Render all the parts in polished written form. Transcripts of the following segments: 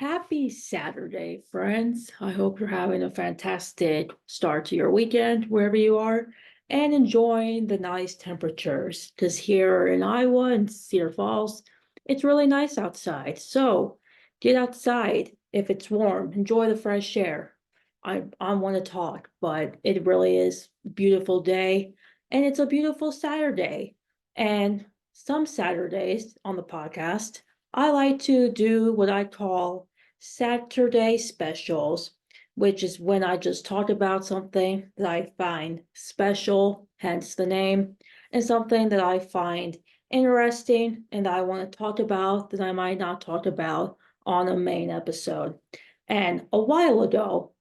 Happy Saturday, friends. I hope you're having a fantastic start to your weekend, wherever you are, and enjoying the nice temperatures. Because here in Iowa and Cedar Falls, it's really nice outside. So get outside if it's warm, enjoy the fresh air. I want to talk, but it really is a beautiful day, and it's a beautiful Saturday. And some Saturdays on the podcast, I like to do what I call Saturday specials, which is when I just talk about something that I find special, hence the name, and something that I find interesting and that I want to talk about that I might not talk about on a main episode. And a while ago,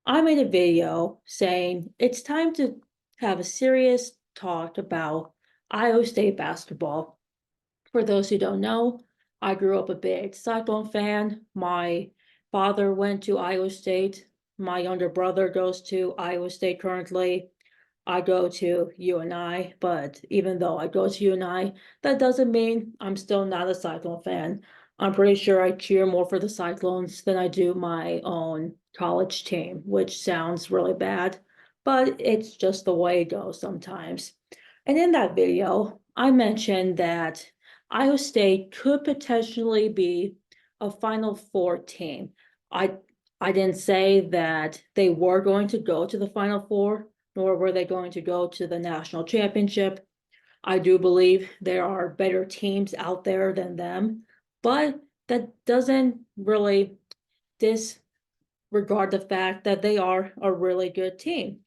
I made a video saying it's time to have a serious talk about Iowa State basketball. For those who don't know, I grew up a big Cyclone fan. My father went to Iowa State. My younger brother goes to Iowa State currently. I go to UNI, but even though I go to UNI, that doesn't mean I'm still not a Cyclone fan. I'm pretty sure I cheer more for the Cyclones than I do my own college team, which sounds really bad, but it's just the way it goes sometimes. And in that video, I mentioned that Iowa State could potentially be a Final Four team. I I didn't say that they were going to go to the Final Four, nor were they going to go to the national championship. I do believe there are better teams out there than them, but that doesn't really disregard the fact that they are a really good team.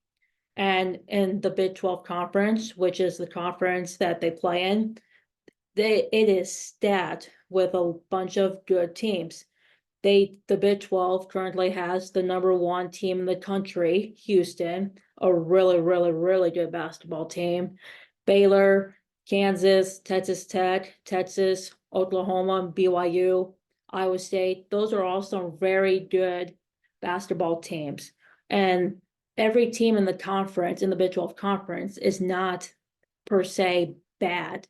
And in the Big 12 conference, which is the conference that they play in, it is stacked with a bunch of good teams. The Big 12 currently has the number one team in the country, Houston, a really, really, really good basketball team. Baylor, Kansas, Texas Tech, Texas, Oklahoma, BYU, Iowa State. Those are all some very good basketball teams. And every team in the conference, in the Big 12 conference, is not per se bad.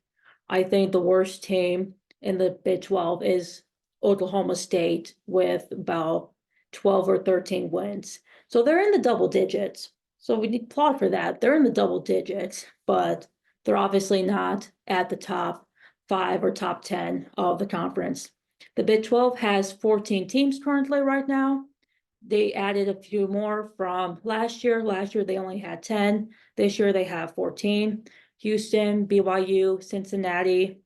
I think the worst team in the Big 12 is Oklahoma State with about 12 or 13 wins. So they're in the double digits. So we need to applaud for that. They're in the double digits, but they're obviously not at the top 5 or top 10 of the conference. The Big 12 has 14 teams currently right now. They added a few more from last year. Last year they only had 10. This year they have 14. Houston, BYU, Cincinnati,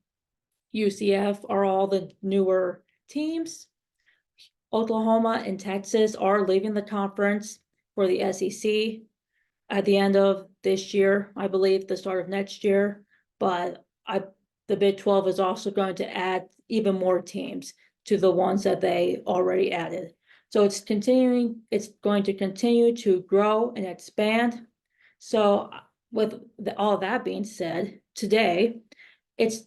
UCF are all the newer teams. Oklahoma and Texas are leaving the conference for the SEC at the end of this year, I believe, the start of next year. But the Big 12 is also going to add even more teams to the ones that they already added. So it's going to continue to grow and expand. So with all that being said, today, it's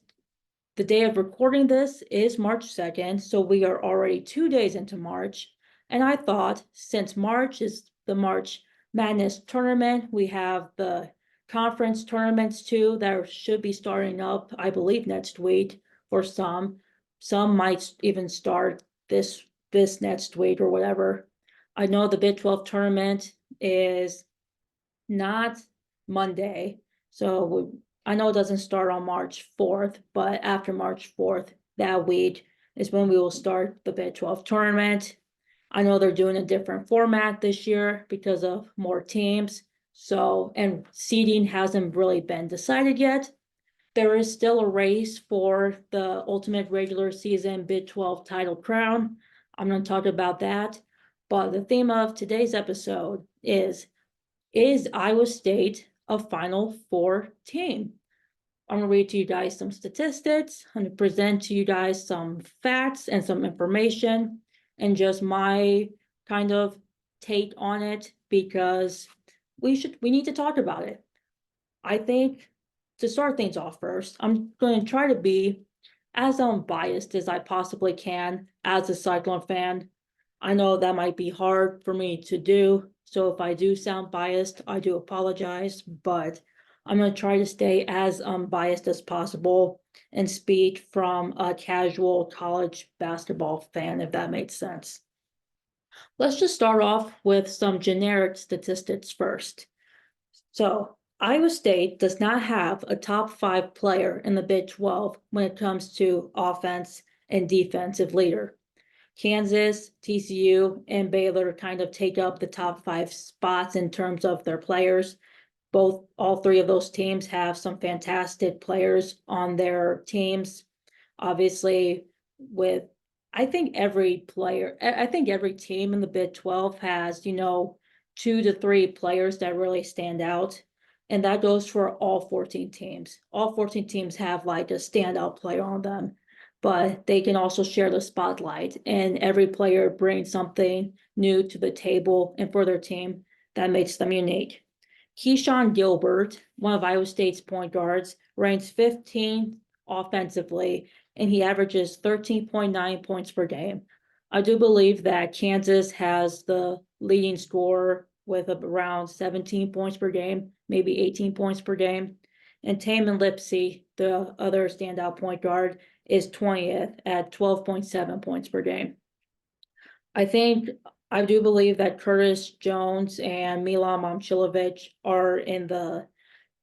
the day of recording this is March 2nd, so we are already 2 days into March. And I thought since March is the March Madness tournament, we have the conference tournaments too that should be starting up, I believe, next week for some. Some might even start this next week or whatever. I know the Big 12 tournament is not Monday, so I know it doesn't start on March 4th, but after March 4th, that week is when we will start the Big 12 tournament. I know they're doing a different format this year because of more teams. So, and seeding hasn't really been decided yet. There is still a race for the ultimate regular season Big 12 title crown. I'm going to talk about that. But the theme of today's episode is Iowa State a Final Four team? I'm going to read to you guys some statistics. I'm going to present to you guys some facts and some information and just my kind of take on it because we need to talk about it. I think to start things off first, I'm going to try to be as unbiased as I possibly can as a Cyclone fan. I know that might be hard for me to do, so if I do sound biased, I do apologize, but I'm going to try to stay as unbiased as possible and speed from a casual college basketball fan, if that makes sense. Let's just start off with some generic statistics first. So Iowa State does not have a top 5 player in the Big 12 when it comes to offense and defensive leader. Kansas, TCU, and Baylor kind of take up the top 5 spots in terms of their players. All three of those teams have some fantastic players on their teams. Obviously, I think every team in the Big 12 has, 2 to 3 players that really stand out. And that goes for all 14 teams. All 14 teams have like a standout player on them, but they can also share the spotlight, and every player brings something new to the table and for their team that makes them unique. Keyshawn Gilbert, one of Iowa State's point guards, ranks 15th offensively, and he averages 13.9 points per game. I do believe that Kansas has the leading scorer with around 17 points per game, maybe 18 points per game. And Tamin Lipsey, the other standout point guard, is 20th at 12.7 points per game. I do believe that Curtis Jones and Milan Momcilovic are in the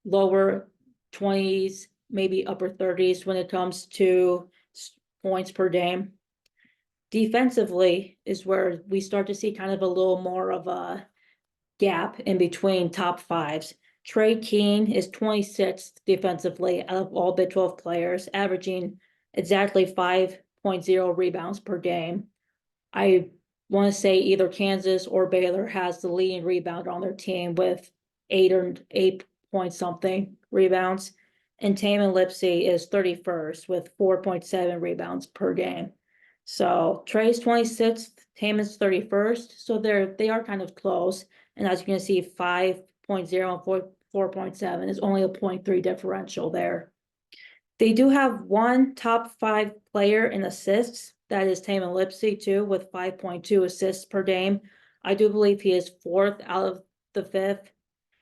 lower 20s, maybe upper 30s when it comes to points per game. Defensively is where we start to see kind of a little more of a gap in between top 5s. Trey Keane is 26th defensively out of all Big 12 players, averaging exactly 5.0 rebounds per game. I want to say either Kansas or Baylor has the leading rebounder on their team with 8 point something rebounds. And Tamin Lipsey is 31st with 4.7 rebounds per game. So Trey's 26th, Tamin's 31st. So they are kind of close. And as you can see, 5.0 and 4.7 is only a 0.3 differential there. They do have one top 5 player in assists. That is Tamin Lipsey too, with 5.2 assists per game. I do believe he is 4th out of the 5th.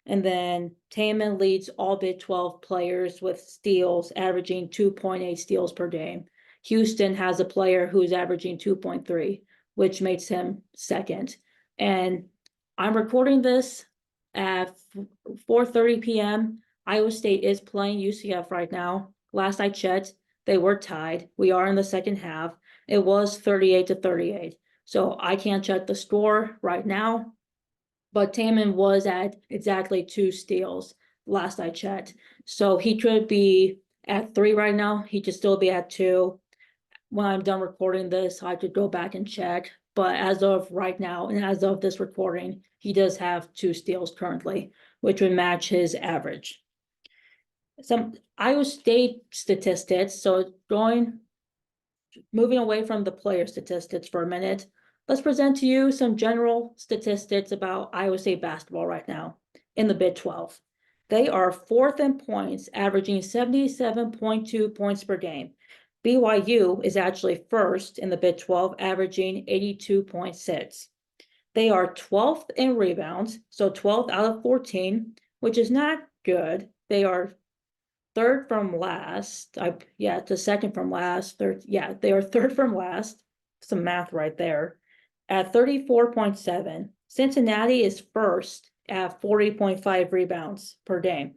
And then Tamin leads all Big 12 players with steals, averaging 2.8 steals per game. Houston has a player who's averaging 2.3, which makes him 2nd. And I'm recording this at 4:30 p.m. Iowa State is playing UCF right now. Last I checked, they were tied. We are in the second half. It was 38-38. So I can't check the score right now, but Tamin was at exactly 2 steals last I checked. So he could be at 3 right now. He could still be at 2. When I'm done recording this, I could go back and check. But as of right now, and as of this recording, he does have 2 steals currently, which would match his average. Some Iowa State statistics. So moving away from the player statistics for a minute, let's present to you some general statistics about Iowa State basketball right now in the Big 12. They are 4th in points, averaging 77.2 points per game. BYU is actually 1st in the Big 12, averaging 82.6. They are 12th in rebounds, so 12th out of 14, which is not good. They are 3rd from last. To 2nd from last. They are 3rd from last. Some math right there. At 34.7. Cincinnati is 1st at 40.5 rebounds per game.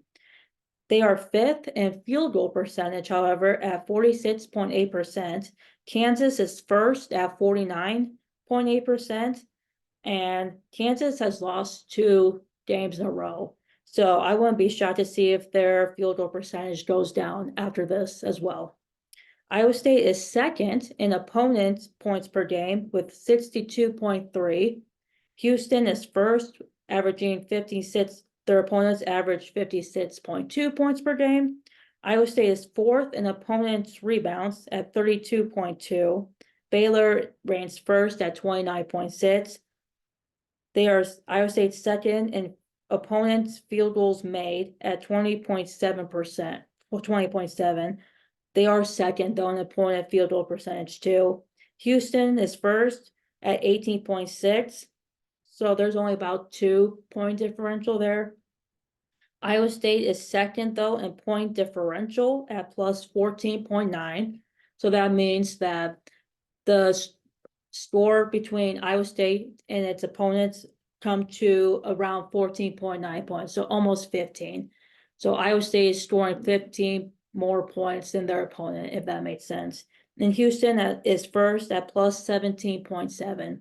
They are 5th in field goal percentage, however, at 46.8%. Kansas is 1st at 49.8%. And Kansas has lost 2 games in a row. So I wouldn't be shocked to see if their field goal percentage goes down after this as well. Iowa State is 2nd in opponents' points per game with 62.3. Houston is 1st, averaging 56. Their opponents average 56.2 points per game. Iowa State is 4th in opponents' rebounds at 32.2. Baylor ranks 1st at 29.6. They are Iowa State's 2nd in opponents' field goals made at 20.7%, or 20.7. They are 2nd, though, in opponent field goal percentage, too. Houston is 1st at 18.6. So there's only about 2-point differential there. Iowa State is second, though, in point differential at plus 14.9. So that means that the score between Iowa State and its opponents come to around 14.9 points, so almost 15. So Iowa State is scoring 15 more points than their opponent, if that makes sense. And Houston is first at plus 17.7.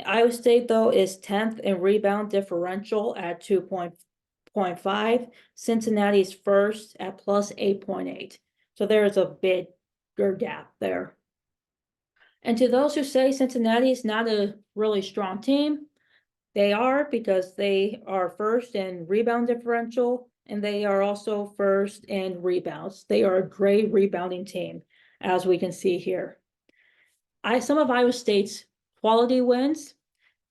Iowa State, though, is 10th in rebound differential at 2.5. Cincinnati is first at plus 8.8. So there's a bigger gap there. And to those who say Cincinnati is not a really strong team, they are, because they are first in rebound differential and they are also first in rebounds. They are a great rebounding team, as we can see here. Some of Iowa State's quality wins.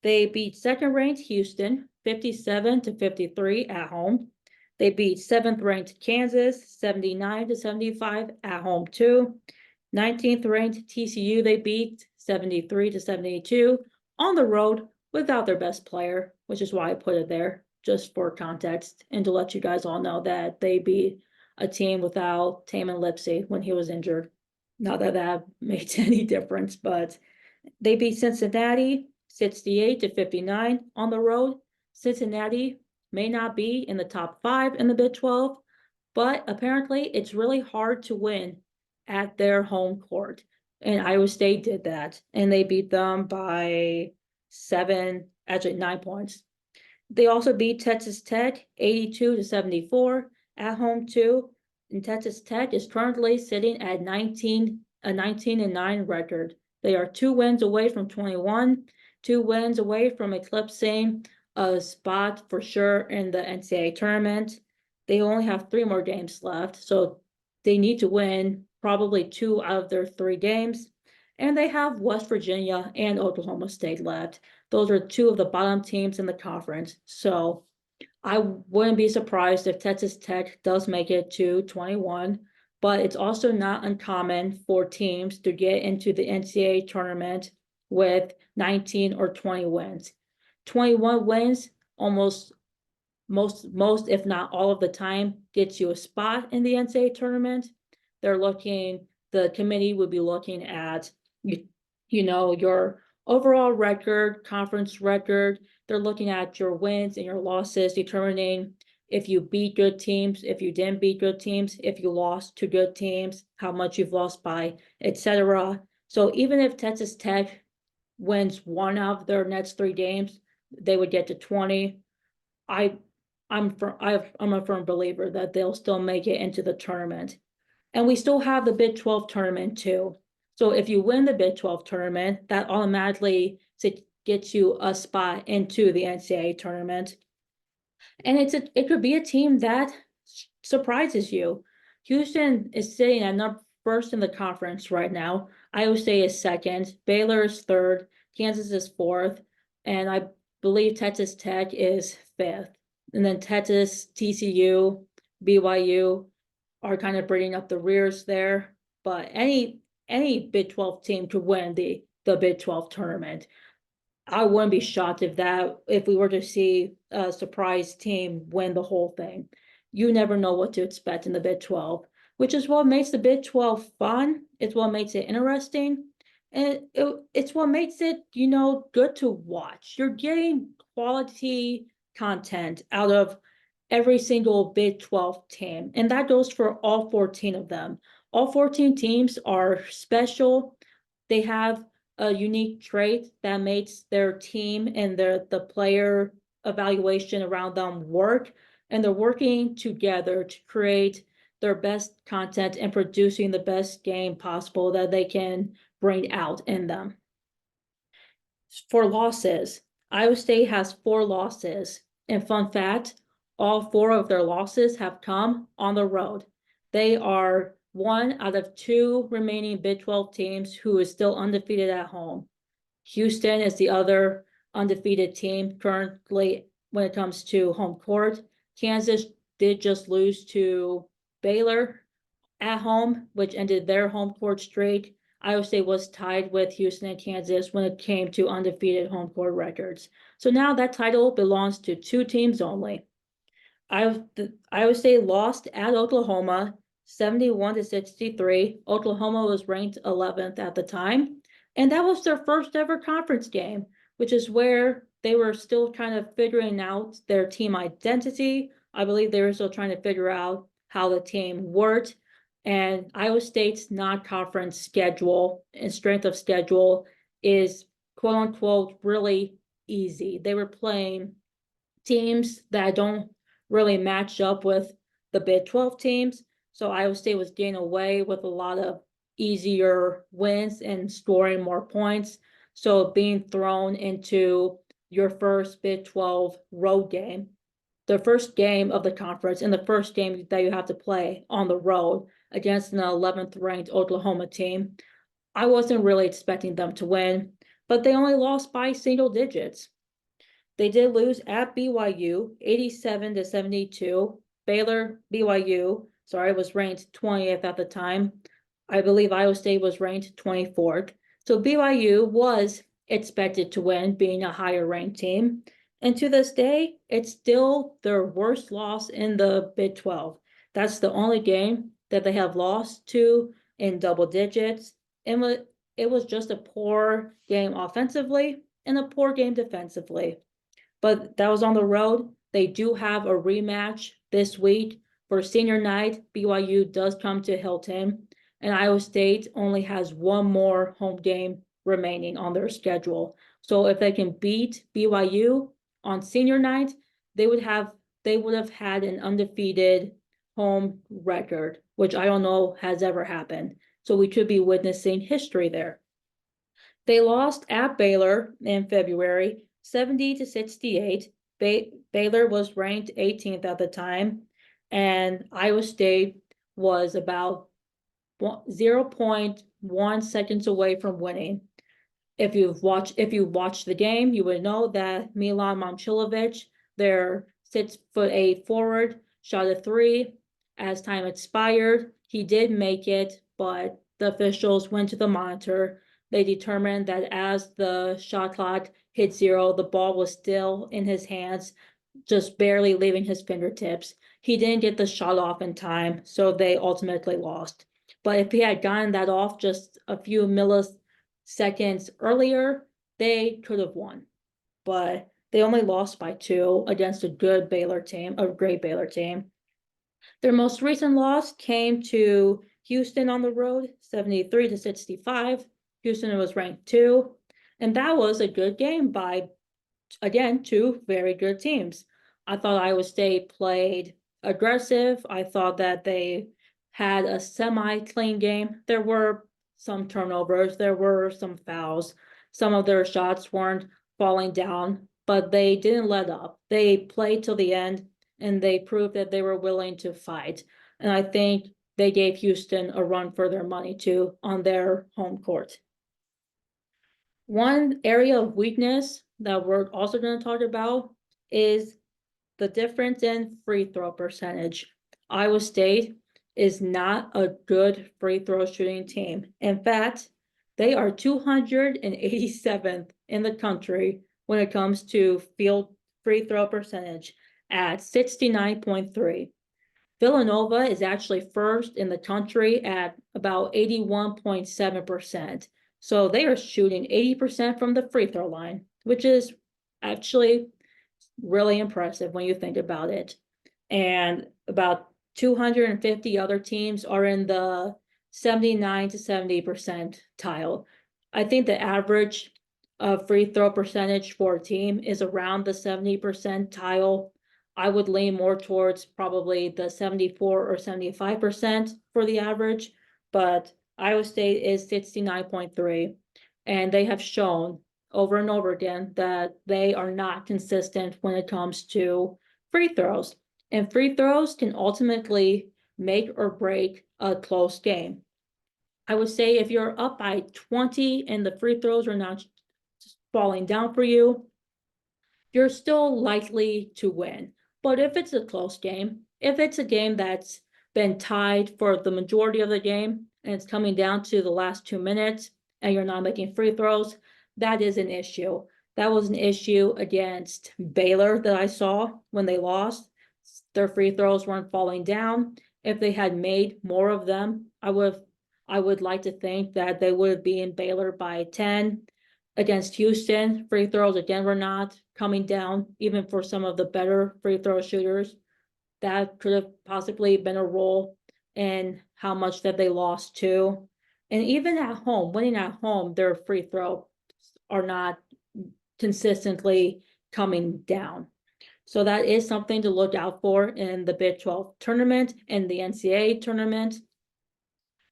They beat second-ranked Houston 57-53 at home. They beat seventh-ranked Kansas 79-75 at home too. 19th ranked TCU they beat 73-72 on the road without their best player, which is why I put it there, just for context and to let you guys all know that they beat a team without Taman Lipsey when he was injured. Not that that makes any difference, but they beat Cincinnati 68-59 on the road. Cincinnati may not be in the top 5 in the Big 12, but apparently it's really hard to win at their home court. And Iowa State did that, and they beat them by 9 points. They also beat Texas Tech 82-74 at home too. And Texas Tech is currently sitting at a 19-9 record. They are 2 wins away from 21, 2 wins away from eclipsing a spot for sure in the NCAA tournament. They only have 3 more games left, so they need to win probably 2 out of their 3 games. And they have West Virginia and Oklahoma State left. Those are 2 of the bottom teams in the conference. So I wouldn't be surprised if Texas Tech does make it to 21, but it's also not uncommon for teams to get into the NCAA tournament with 19 or 20 wins. 21 wins almost most if not all of the time gets you a spot in the NCAA tournament. The committee would be looking at your overall record, conference record. They're looking at your wins and your losses, determining if you beat good teams, if you didn't beat good teams, if you lost to good teams, how much you've lost by, etc. So even if Texas Tech wins 1 out of their next 3 games, they would get to 20. I'm a firm believer that they'll still make it into the tournament. And we still have the Big 12 tournament too. So if you win the Big 12 tournament, that automatically gets you a spot into the NCAA tournament. And it could be a team that surprises you. Houston is sitting at first in the conference right now. Iowa State is second. Baylor is third. Kansas is fourth. And I believe Texas Tech is fifth. And then Texas, TCU, BYU are kind of bringing up the rears there. But any Big 12 team could win the Big 12 tournament. I wouldn't be shocked if we were to see a surprise team win the whole thing. You never know what to expect in the Big 12, which is what makes the Big 12 fun. It's what makes it interesting. And it's what makes it, good to watch. You're getting quality content out of every single Big 12 team. And that goes for all 14 of them. All 14 teams are special. They have a unique trait that makes their team and the player evaluation around them work. And they're working together to create their best content and producing the best game possible that they can bring out in them. For losses, Iowa State has 4 losses. And fun fact, all 4 of their losses have come on the road. They are 1 out of 2 remaining Big 12 teams who is still undefeated at home. Houston is the other undefeated team currently when it comes to home court. Kansas did just lose to Baylor at home, which ended their home court streak. Iowa State was tied with Houston and Kansas when it came to undefeated home court records. So now that title belongs to 2 teams only. Iowa State lost at Oklahoma 71-63. Oklahoma was ranked 11th at the time, and that was their first ever conference game, which is where they were still kind of figuring out their team identity. I believe they were still trying to figure out how the team worked. And Iowa State's non-conference schedule and strength of schedule is quote unquote really easy. They were playing teams that don't really match up with the Big 12 teams. So Iowa State was getting away with a lot of easier wins and scoring more points. So being thrown into your first Big 12 road game, the first game of the conference and the first game that you have to play on the road against an 11th ranked Oklahoma team, I wasn't really expecting them to win, but they only lost by single digits. They did lose at BYU 87-72. BYU, sorry, was ranked 20th at the time. I believe Iowa State was ranked 24th. So BYU was expected to win, being a higher ranked team. And to this day, it's still their worst loss in the Big 12. That's the only game that they have lost to in double digits. And it was just a poor game offensively and a poor game defensively. But that was on the road. They do have a rematch this week for senior night. BYU does come to Hilton, and Iowa State only has one more home game remaining on their schedule. So if they can beat BYU on senior night, they would have had an undefeated home record, which I don't know has ever happened. So we could be witnessing history there. They lost at Baylor in February 70-68. Baylor was ranked 18th at the time, and Iowa State was about 0.1 seconds away from winning. If you watched the game, you would know that Milan Momcilovic, their 6'8" forward, shot a three as time expired. He did make it, but the officials went to the monitor. They determined that as the shot clock hit zero, the ball was still in his hands, just barely leaving his fingertips. He didn't get the shot off in time, so they ultimately lost. But if he had gotten that off just a few milliseconds earlier, they could have won. But they only lost by 2 against a good Baylor team, a great Baylor team. Their most recent loss came to Houston on the road, 73-65. Houston was ranked 2, and that was a good game by, again, 2 very good teams. I thought Iowa State played aggressive. I thought that they had a semi-clean game. There were some turnovers, there were some fouls. Some of their shots weren't falling down, but they didn't let up. They played till the end, and they proved that they were willing to fight. And I think they gave Houston a run for their money too on their home court. One area of weakness that we're also going to talk about is the difference in free throw percentage. Iowa State is not a good free throw shooting team. In fact, they are 287th in the country when it comes to field free throw percentage at 69.3. Villanova is actually first in the country at about 81.7%. So they are shooting 80% from the free throw line, which is actually really impressive when you think about it. And about 250 other teams are in the 79 to 70% tile. I think the average free throw percentage for a team is around the 70% tile. I would lean more towards probably the 74 or 75% for the average, but Iowa State is 69.3, and they have shown over and over again that they are not consistent when it comes to free throws. And free throws can ultimately make or break a close game. I would say if you're up by 20 and the free throws are not falling down for you, you're still likely to win. But if it's a close game, if it's a game that's been tied for the majority of the game and it's coming down to the last 2 minutes and you're not making free throws, that is an issue. That was an issue against Baylor that I saw when they lost their free throws weren't falling down. If they had made more of them, I would like to think that they would have been Baylor by 10. Against Houston, free throws again were not coming down, even for some of the better free throw shooters. That could have possibly been a role in how much that they lost to. And even at home, winning at home, their free throws are not consistently coming down. So that is something to look out for in the Big 12 tournament and the NCAA tournament.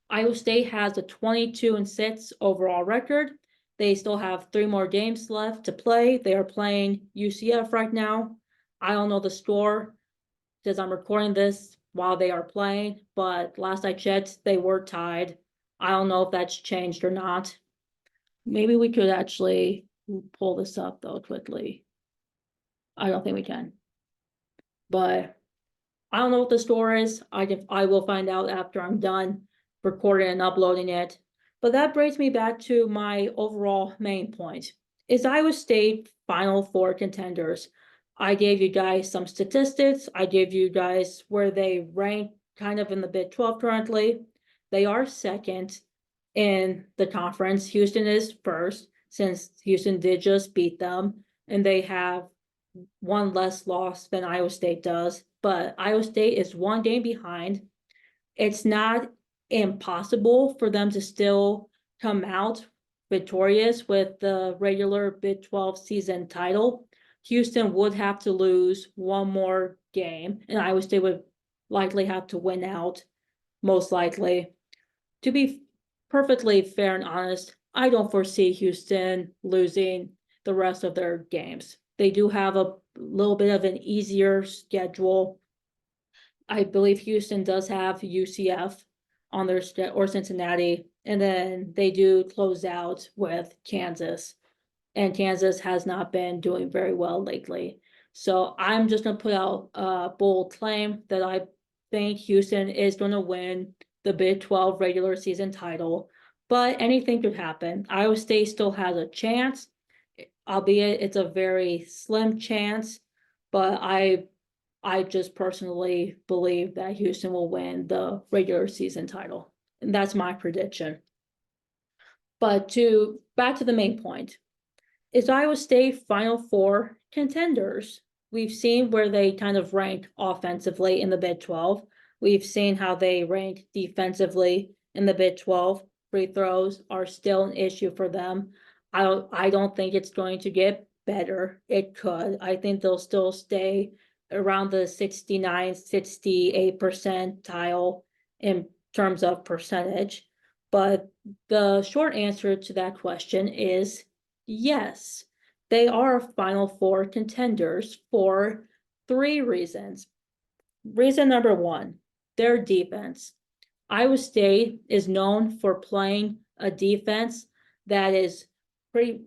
Iowa State has a 22-6 overall record. They still have 3 more games left to play. They are playing UCF right now. I don't know the score because I'm recording this while they are playing, but last I checked, they were tied. I don't know if that's changed or not. Maybe we could actually pull this up though quickly. I don't think we can. But I don't know what the score is. I will find out after I'm done recording and uploading it. But that brings me back to my overall main point. Is Iowa State Final Four contenders? I gave you guys some statistics. I gave you guys where they rank kind of in the Big 12 currently. They are second in the conference. Houston is first, since Houston did just beat them, and they have 1 less loss than Iowa State does. But Iowa State is 1 game behind. It's not impossible for them to still come out victorious with the regular Big 12 season title. Houston would have to lose 1 more game, and Iowa State would likely have to win out, most likely. To be perfectly fair and honest, I don't foresee Houston losing the rest of their games. They do have a little bit of an easier schedule. I believe Houston does have UCF on their or Cincinnati, and then they do close out with Kansas, and Kansas has not been doing very well lately. So I'm just going to put out a bold claim that I think Houston is going to win the Big 12 regular season title, but anything could happen. Iowa State still has a chance, albeit it's a very slim chance, but I just personally believe that Houston will win the regular season title. And that's my prediction. But back to the main point. Is Iowa State Final Four contenders? We've seen where they kind of rank offensively in the Big 12. We've seen how they rank defensively in the Big 12. Free throws are still an issue for them. I don't think it's going to get better. It could. I think they'll still stay around the 69-68 percentile in terms of percentage. But the short answer to that question is yes. They are Final Four contenders for 3 reasons. Reason number 1, their defense. Iowa State is known for playing a defense that is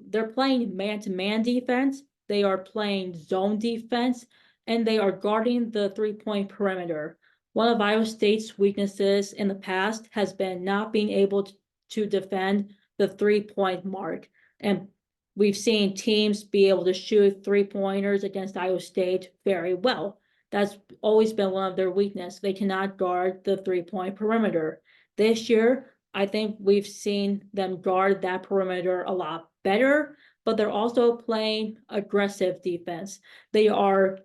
they're playing man-to-man defense, they are playing zone defense, and they are guarding the 3-point perimeter. One of Iowa State's weaknesses in the past has been not being able to defend the 3-point mark. And we've seen teams be able to shoot 3-pointers against Iowa State very well. That's always been one of their weaknesses. They cannot guard the 3-point perimeter. This year, I think we've seen them guard that perimeter a lot better, but they're also playing aggressive defense. They are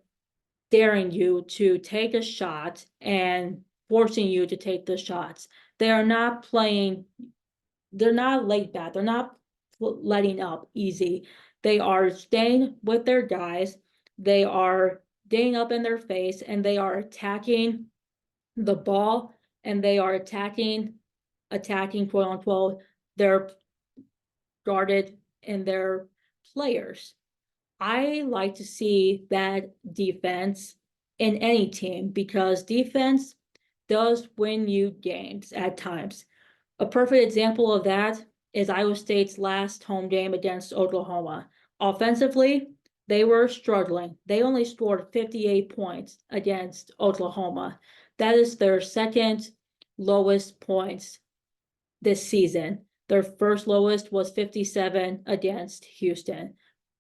daring you to take a shot and forcing you to take the shots. They are not playing, they're not laid back, they're not letting up easy. They are staying with their guys, they are getting up in their face, and they are attacking the ball, and they are attacking quote unquote their guarded and their players. I like to see that defense in any team because defense does win you games at times. A perfect example of that is Iowa State's last home game against Oklahoma. Offensively, they were struggling. They only scored 58 points against Oklahoma. That is their second lowest points this season. Their first lowest was 57 against Houston.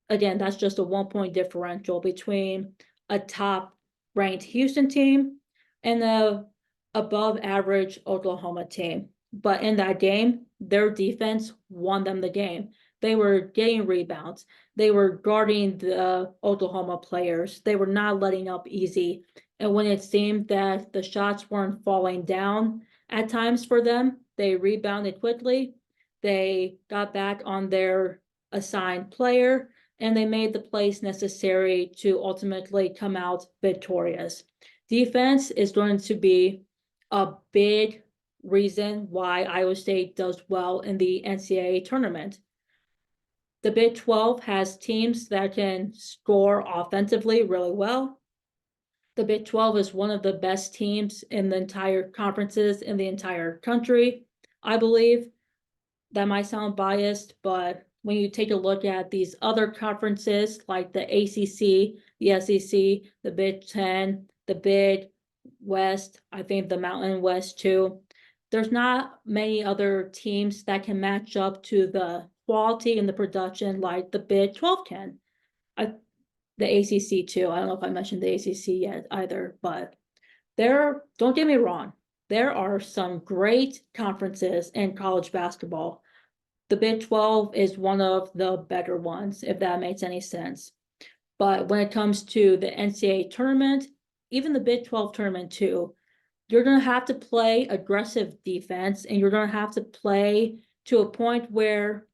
Again, that's just a 1-point differential between a top ranked Houston team and a above average Oklahoma team. But in that game, their defense won them the game. They were getting rebounds. They were guarding the Oklahoma players. They were not letting up easy. And when it seemed that the shots weren't falling down at times for them, they rebounded quickly. They got back on their assigned player and they made the plays necessary to ultimately come out victorious. Defense is going to be a big reason why Iowa State does well in the NCAA tournament. The Big 12 has teams that can score offensively really well. The Big 12 is one of the best teams in the entire conferences in the entire country, I believe. That might sound biased, but when you take a look at these other conferences like the ACC, the SEC, the Big 10, the Big West, I think the Mountain West too, there's not many other teams that can match up to the quality and the production like the Big 12 can. The ACC too. I don't know if I mentioned the ACC yet either, but don't get me wrong, there are some great conferences in college basketball. The Big 12 is one of the better ones, if that makes any sense. But when it comes to the NCAA tournament, even the Big 12 tournament too, you're going to have to play aggressive defense and you're going to have to play to a point where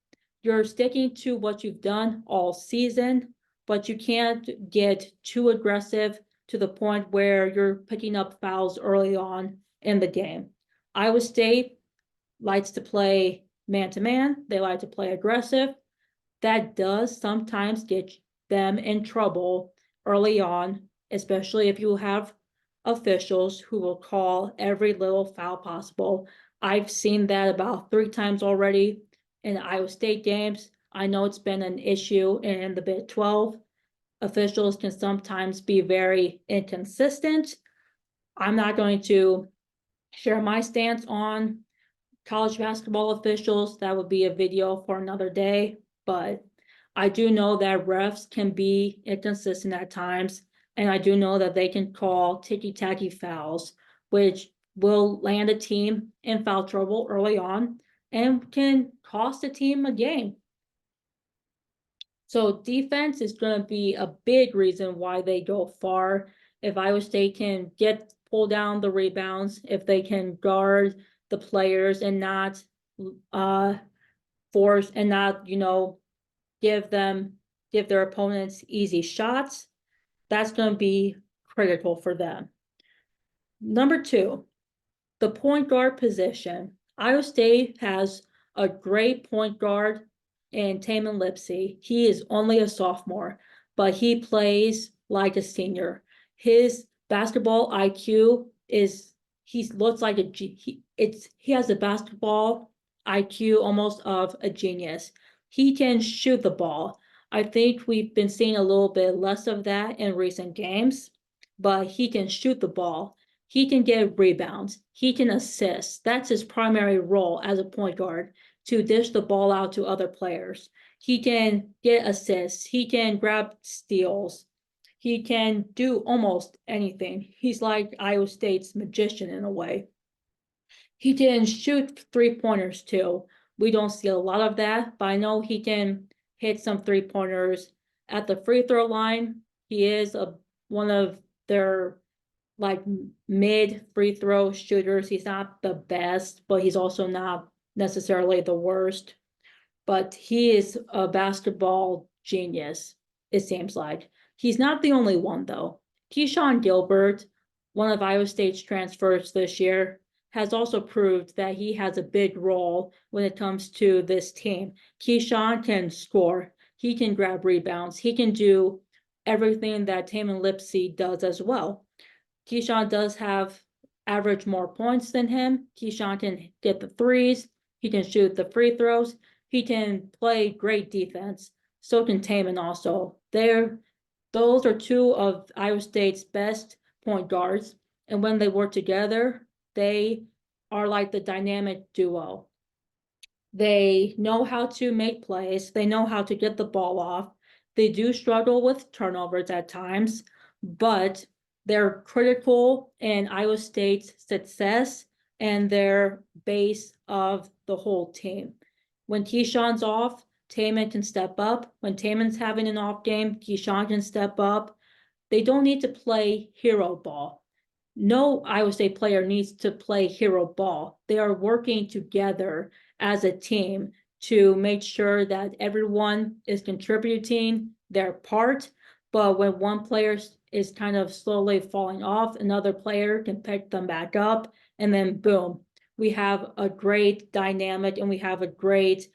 you're sticking to what you've done all season, but you can't get too aggressive to the point where you're picking up fouls early on in the game. Iowa State likes to play man-to-man. They like to play aggressive. That does sometimes get them in trouble early on, especially if you have officials who will call every little foul possible. I've seen that about 3 times already in Iowa State games. I know it's been an issue in the Big 12. Officials can sometimes be very inconsistent. I'm not going to share my stance on college basketball officials. That would be a video for another day, but I do know that refs can be inconsistent at times, and I do know that they can call ticky-tacky fouls, which will land a team in foul trouble early on and can cost a team a game. So defense is going to be a big reason why they go far. If Iowa State can pull down the rebounds, if they can guard the players and not force and not, give their opponents easy shots, that's going to be critical for them. Number 2, the point guard position. Iowa State has a great point guard in Tamin Lipsey. He is only a sophomore, but he plays like a senior. His basketball IQ he looks like he has a basketball IQ almost of a genius. He can shoot the ball. I think we've been seeing a little bit less of that in recent games, but he can shoot the ball. He can get rebounds. He can assist. That's his primary role as a point guard, to dish the ball out to other players. He can get assists. He can grab steals. He can do almost anything. He's like Iowa State's magician in a way. He can shoot 3-pointers too. We don't see a lot of that, but I know he can hit some 3-pointers at the free throw line. He is one of their mid free throw shooters. He's not the best, but he's also not necessarily the worst. But he is a basketball genius, it seems like. He's not the only one, though. Keyshawn Gilbert, one of Iowa State's transfers this year, has also proved that he has a big role when it comes to this team. Keyshawn can score. He can grab rebounds. He can do everything that Tamin Lipsey does as well. Keyshawn does have average more points than him. Keyshawn can get the threes. He can shoot the free throws. He can play great defense. So can Tamin also. Those are 2 of Iowa State's best point guards. And when they work together, they are like the dynamic duo. They know how to make plays. They know how to get the ball off. They do struggle with turnovers at times, but They're critical in Iowa State's success, and they're base of the whole team. When Keyshawn's off, Taman can step up. When Taman's having an off game, Keyshawn can step up. They don't need to play hero ball. No Iowa State player needs to play hero ball. They are working together as a team to make sure that everyone is contributing their part. But when one player is kind of slowly falling off, another player can pick them back up, and then boom, we have a great dynamic, and we have a great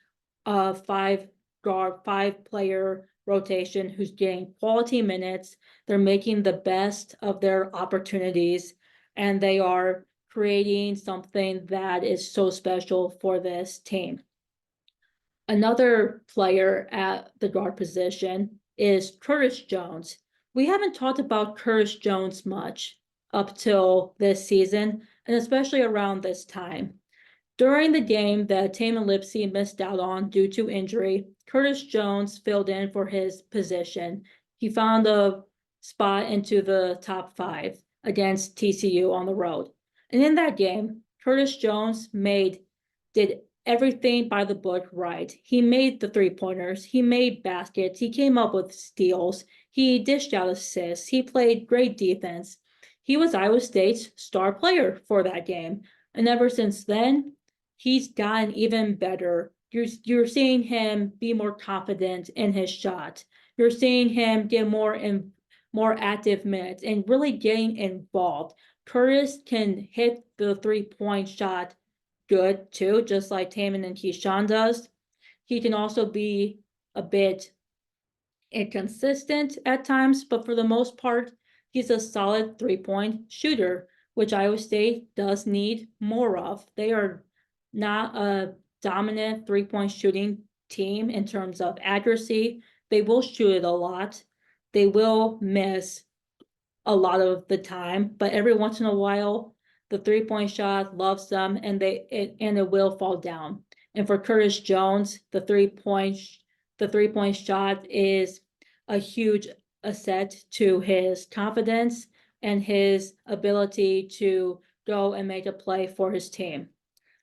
five player rotation who's getting quality minutes. They're making the best of their opportunities, and they are creating something that is so special for this team. Another player at the guard position is Curtis Jones. We haven't talked about Curtis Jones much up till this season, and especially around this time. During the game that Taman Lipsey missed out on due to injury, Curtis Jones filled in for his position. He found a spot into the top 5 against TCU on the road. And in that game, Curtis Jones did everything by the book right. He made the 3-pointers, he made baskets, he came up with steals, he dished out assists, he played great defense. He was Iowa State's star player for that game. And ever since then, he's gotten even better. You're seeing him be more confident in his shot. You're seeing him get more active minutes and really getting involved. Curtis can hit the 3-point shot good too, just like Taman and Keyshawn does. He can also be a bit inconsistent at times, but for the most part, he's a solid 3-point shooter, which Iowa State does need more of. They are not a dominant 3-point shooting team in terms of accuracy. They will shoot it a lot. They will miss a lot of the time, but every once in a while, the 3-point shot loves them, and it will fall down. And for Curtis Jones, the 3-point shot is a huge asset to his confidence and his ability to go and make a play for his team.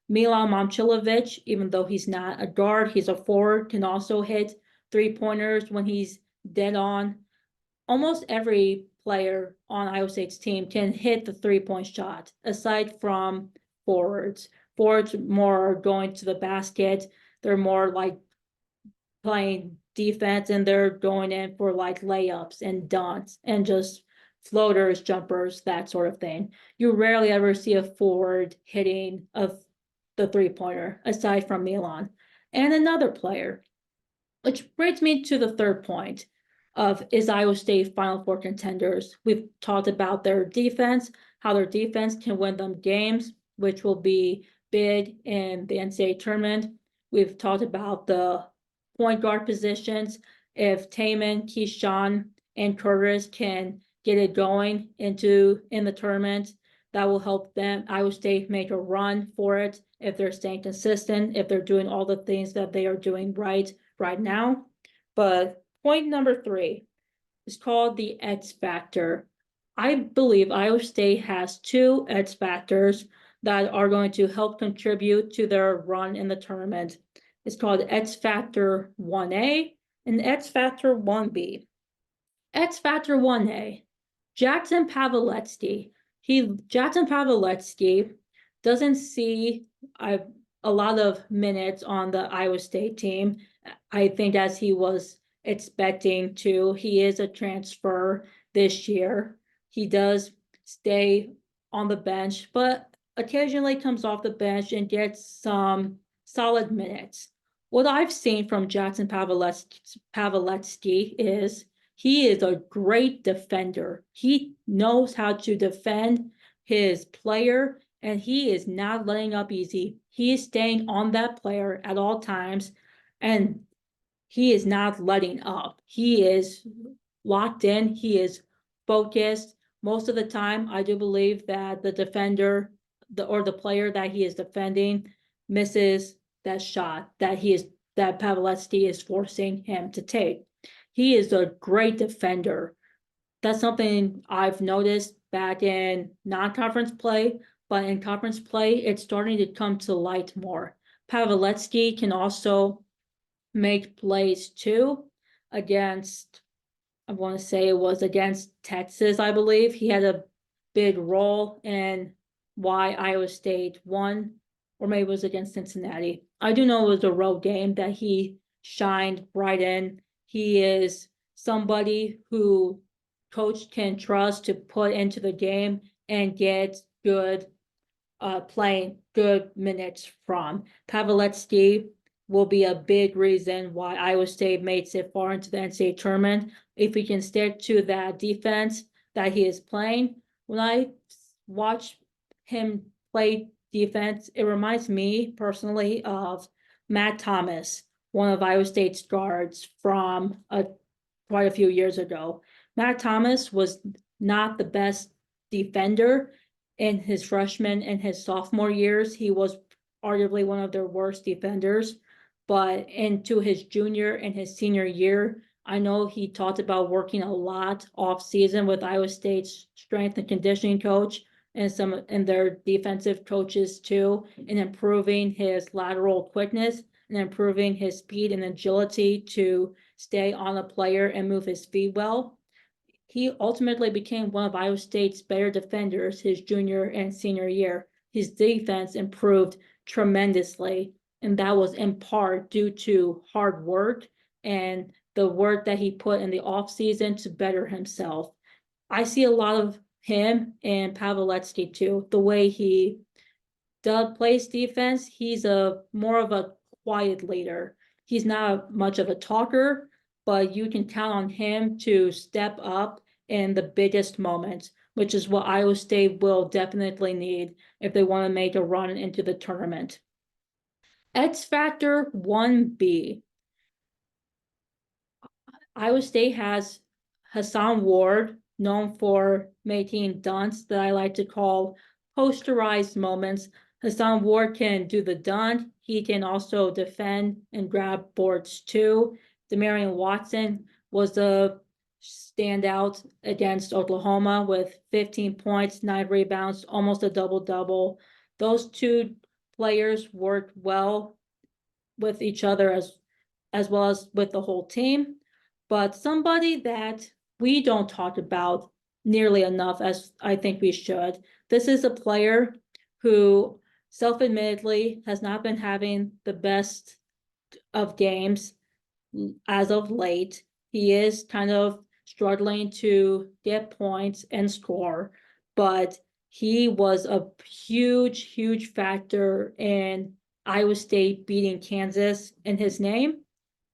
Milan Momcilovic, even though he's not a guard, he's a forward, can also hit 3-pointers when he's dead on. Almost every player on Iowa State's team can hit the 3-point shot, aside from forwards. Forwards more going to the basket. They're more like playing defense, and they're going in for like layups and dunks and just floaters, jumpers, that sort of thing. You rarely ever see a forward hitting the 3-pointer, aside from Milan. And another player, which brings me to the third point of, is Iowa State Final Four contenders. We've talked about their defense, how their defense can win them games, which will be big in the NCAA tournament. We've talked about the point guard positions. If Taman, Keyshawn, and Curtis can get it going in the tournament, that will help them, Iowa State, make a run for it if they're staying consistent, if they're doing all the things that they are doing right now. But point number 3 is called the X factor. I believe Iowa State has 2 X factors that are going to help contribute to their run in the tournament. It's called X Factor 1A and X Factor 1B. X Factor 1A, Jackson Paveletzke. Jackson Paveletzke doesn't see a lot of minutes on the Iowa State team, I think, as he was expecting to. He is a transfer this year. He does stay on the bench, but occasionally comes off the bench and gets some solid minutes. What I've seen from Jackson Paveletzke is he is a great defender. He knows how to defend his player, and he is not letting up easy. He is staying on that player at all times, and he is not letting up. He is locked in. He is focused. Most of the time, I do believe that the defender or the player that he is defending misses that shot that Paveletzke is forcing him to take. He is a great defender. That's something I've noticed back in non-conference play, but in conference play, it's starting to come to light more. Pavlovetsky can also make plays too against, I want to say it was against Texas, I believe. He had a big role in why Iowa State won, or maybe it was against Cincinnati. I do know it was a road game that he shined right in. He is somebody who coach can trust to put into the game and get good playing good minutes from. Pavlovetsky will be a big reason why Iowa State makes it far into the NCAA tournament. If we can stick to that defense that he is playing, when I watch him play defense, it reminds me personally of Matt Thomas, one of Iowa State's guards from quite a few years ago. Matt Thomas was not the best defender in his freshman and his sophomore years. He was arguably one of their worst defenders, but into his junior and his senior year, I know he talked about working a lot off season with Iowa State's strength and conditioning coach and their defensive coaches too, in improving his lateral quickness and improving his speed and agility to stay on a player and move his feet well. He ultimately became one of Iowa State's better defenders his junior and senior year. His defense improved tremendously, and that was in part due to hard work and the work that he put in the offseason to better himself. I see a lot of him and Pavlovetsky too. The way he plays defense, he's more of a quiet leader. He's not much of a talker, but you can count on him to step up in the biggest moments, which is what Iowa State will definitely need if they want to make a run into the tournament. X Factor 1B. Iowa State has Hassan Ward, known for making dunks that I like to call posterized moments. Hassan Ward can do the dunk. He can also defend and grab boards too. Demarion Watson was a standout against Oklahoma with 15 points, 9 rebounds, almost a double-double. Those two players worked well with each other as well as with the whole team. But somebody that we don't talk about nearly enough as I think we should. This is a player who self-admittedly has not been having the best of games as of late. He is kind of struggling to get points and score, but he was a huge, huge factor in Iowa State beating Kansas, and his name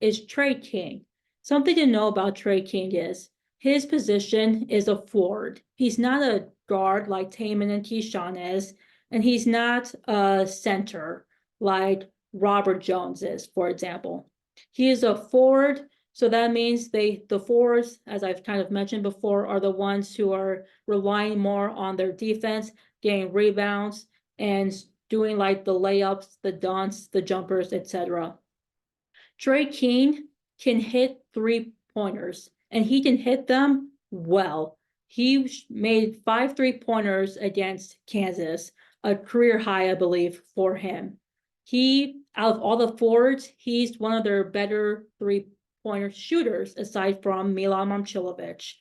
is Trey King. Something to know about Trey King is his position is a forward. He's not a guard like Taman and Keyshawn is, and he's not a center like Robert Jones is, for example. He is a forward, so that means the forwards, as I've kind of mentioned before, are the ones who are relying more on their defense, getting rebounds, and doing like the layups, the dunks, the jumpers, etc. Trey King can hit 3-pointers, and he can hit them well. He made 5 3-pointers against Kansas, a career high, I believe, for him. Out of all the forwards, he's one of their better 3-pointer shooters, aside from Milan Momcilovic.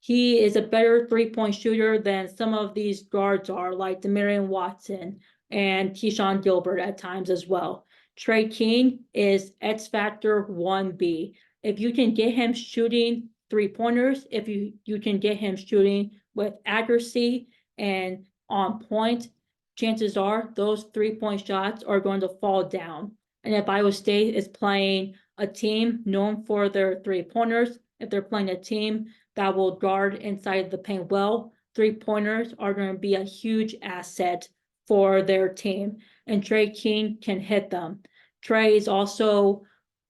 He is a better 3-point shooter than some of these guards are, like Demarion Watson and Keyshawn Gilbert at times as well. Trey King is X Factor 1B. If you can get him shooting 3-pointers, if you can get him shooting with accuracy and on point, chances are those 3-point shots are going to fall down. And if Iowa State is playing a team known for their 3-pointers, if they're playing a team that will guard inside the paint well, 3-pointers are going to be a huge asset for their team. And Trey King can hit them. Trey is also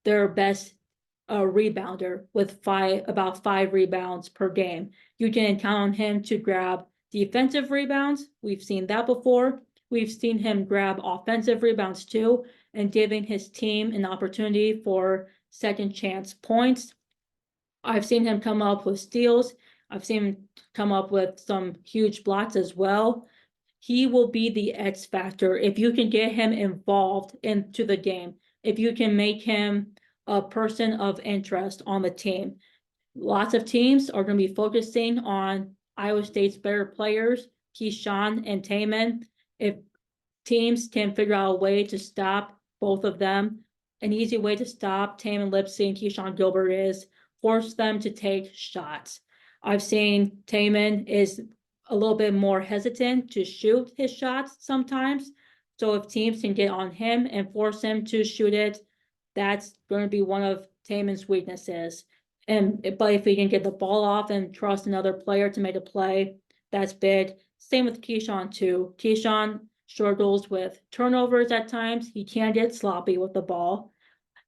their best rebounder with about 5 rebounds per game. You can count on him to grab defensive rebounds. We've seen that before. We've seen him grab offensive rebounds too, and giving his team an opportunity for second chance points. I've seen him come up with steals. I've seen him come up with some huge blocks as well. He will be the X factor if you can get him involved into the game, if you can make him a person of interest on the team. Lots of teams are going to be focusing on Iowa State's better players, Keyshawn and Taman. If teams can figure out a way to stop both of them, an easy way to stop Taman Lipsy and Keyshawn Gilbert is force them to take shots. I've seen Taman is a little bit more hesitant to shoot his shots sometimes. So if teams can get on him and force him to shoot it, that's going to be one of Taman's weaknesses. But if he can get the ball off and trust another player to make a play, that's big. Same with Keyshawn too. Keyshawn struggles with turnovers at times. He can get sloppy with the ball.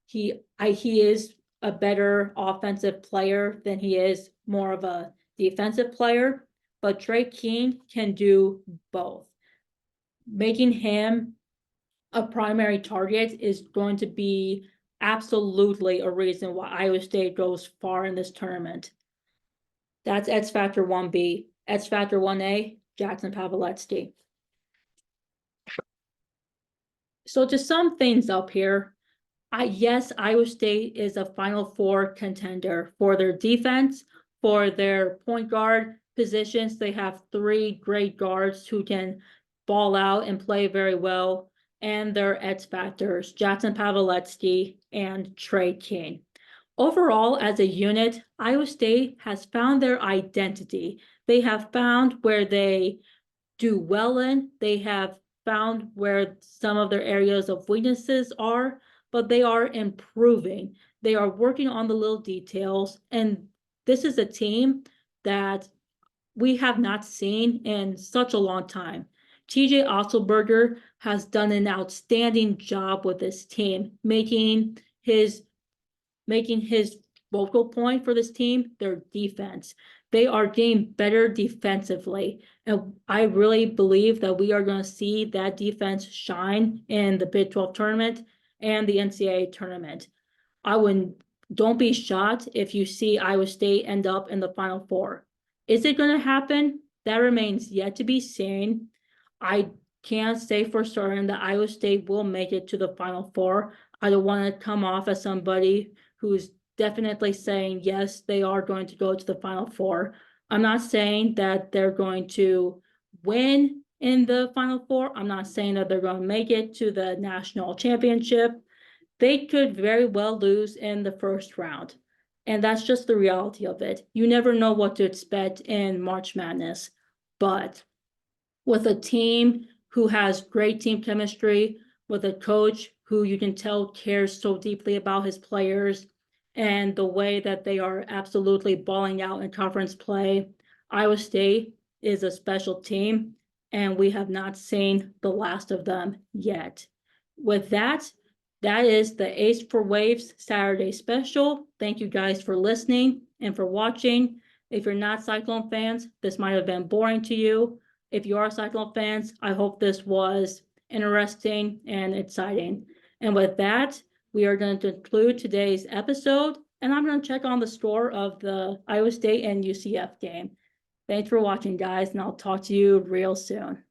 He is a better offensive player than he is more of a defensive player, but Trey King can do both. Making him a primary target is going to be absolutely a reason why Iowa State goes far in this tournament. That's X Factor 1B. X Factor 1A, Jackson Pavlovetsky. So to sum things up here, yes, Iowa State is a Final Four contender for their defense, for their point guard positions. They have 3 great guards who can ball out and play very well, and their X factors, Jackson Pavlovetsky and Trey King. Overall, as a unit, Iowa State has found their identity. They have found where they do well in. They have found where some of their areas of weaknesses are, but they are improving. They are working on the little details. And this is a team that we have not seen in such a long time. TJ Otzelberger has done an outstanding job with this team, making his focal point for this team their defense. They are getting better defensively. And I really believe that we are going to see that defense shine in the Big 12 tournament and the NCAA tournament. Don't be shocked if you see Iowa State end up in the Final Four. Is it going to happen? That remains yet to be seen. I can't say for certain that Iowa State will make it to the Final Four. I don't want to come off as somebody who's definitely saying, yes, they are going to go to the Final Four. I'm not saying that they're going to win in the Final Four. I'm not saying that they're going to make it to the national championship. They could very well lose in the first round. And that's just the reality of it. You never know what to expect in March Madness. But with a team who has great team chemistry, with a coach who you can tell cares so deeply about his players, and the way that they are absolutely balling out in conference play, Iowa State is a special team, and we have not seen the last of them yet. With that, that is the Ace for Waves Saturday special. Thank you guys for listening and for watching. If you're not Cyclone fans, this might have been boring to you. If you are Cyclone fans, I hope this was interesting and exciting. And with that, we are going to conclude today's episode, and I'm going to check on the score of the Iowa State and UCF game. Thanks for watching, guys, and I'll talk to you real soon.